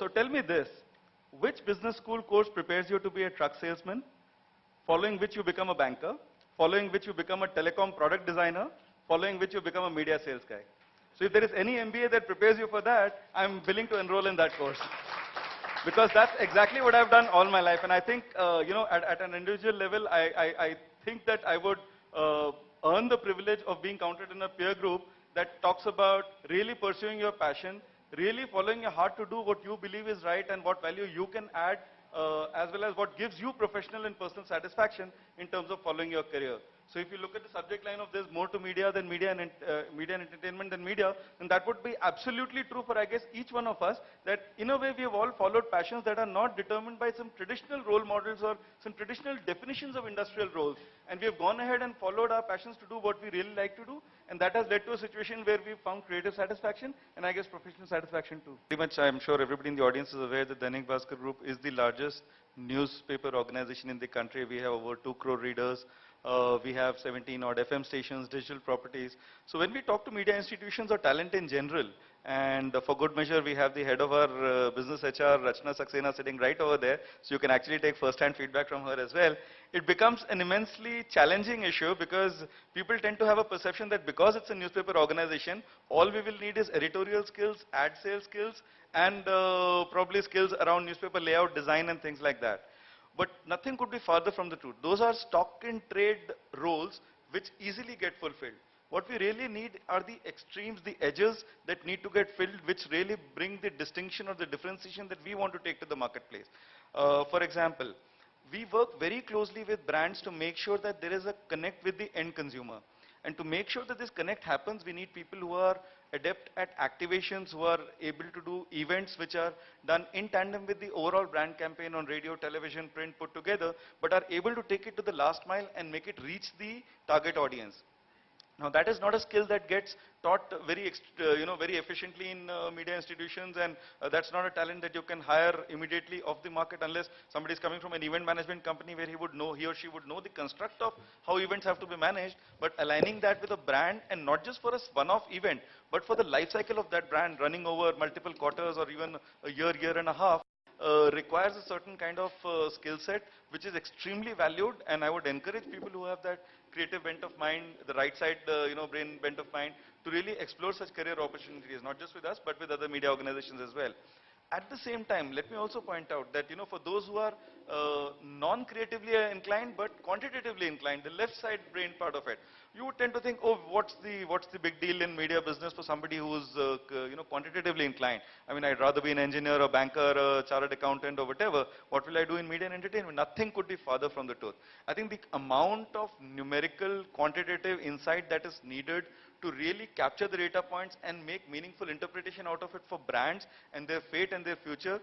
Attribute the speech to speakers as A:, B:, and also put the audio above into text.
A: So tell me this, which business school course prepares you to be a truck salesman, following which you become a banker, following which you become a telecom product designer, following which you become a media sales guy? So if there is any MBA that prepares you for that, I'm willing to enroll in that course. Because that's exactly what I've done all my life. And I think, at an individual level, I think that I would earn the privilege of being counted in a peer group that talks about really pursuing your passion, really following your heart to do what you believe is right and what value you can add, as well as what gives you professional and personal satisfaction in terms of following your career. So if you look at the subject line of there's more to media than media and media and entertainment than media, then that would be absolutely true for, I guess, each one of us, that in a way we have all followed passions that are not determined by some traditional role models or some traditional definitions of industrial roles. And we have gone ahead and followed our passions to do what we really like to do, and that has led to a situation where we've found creative satisfaction and, I guess, professional satisfaction too. Pretty much, I'm sure everybody in the audience is aware that Dainik Bhaskar Group is the largest newspaper organization in the country. We have over 2 crore readers. We have 17 odd FM stations, digital properties. So when we talk to media institutions or talent in general, and for good measure, we have the head of our business HR, Rachna Saxena, sitting right over there, so you can actually take first-hand feedback from her as well. It becomes an immensely challenging issue because people tend to have a perception that because it's a newspaper organization, all we will need is editorial skills, ad sales skills, and probably skills around newspaper layout, design, and things like that. But nothing could be farther from the truth. Those are stock in trade roles which easily get fulfilled. What we really need are the extremes, the edges that need to get filled, which really bring the distinction or the differentiation that we want to take to the marketplace. For example, we work very closely with brands to make sure that there is a connect with the end consumer. And to make sure that this connect happens, we need people who are adept at activations, who are able to do events which are done in tandem with the overall brand campaign on radio, television, print put together, but are able to take it to the last mile and make it reach the target audience. Now that is not a skill that gets taught very, very efficiently in media institutions, and that's not a talent that you can hire immediately off the market unless somebody is coming from an event management company where he or she would know the construct of how events have to be managed, but aligning that with a brand, and not just for a one-off event, but for the life cycle of that brand running over multiple quarters or even a year, year and a half, requires a certain kind of skill set which is extremely valued, and I would encourage people who have that creative bent of mind, the right side, brain bent of mind, to really explore such career opportunities, not just with us, but with other media organizations as well. At the same time, let me also point out that, for those who are non-creatively inclined but quantitatively inclined, the left side brain part of it, you would tend to think, oh, what's the big deal in media business for somebody who's quantitatively inclined? I mean, I'd rather be an engineer, a banker, a chartered accountant, or whatever. What will I do in media and entertainment? Nothing could be farther from the truth. I think the amount of numerical, quantitative insight that is needed to really capture the data points and make meaningful interpretation out of it for brands and their fate and their future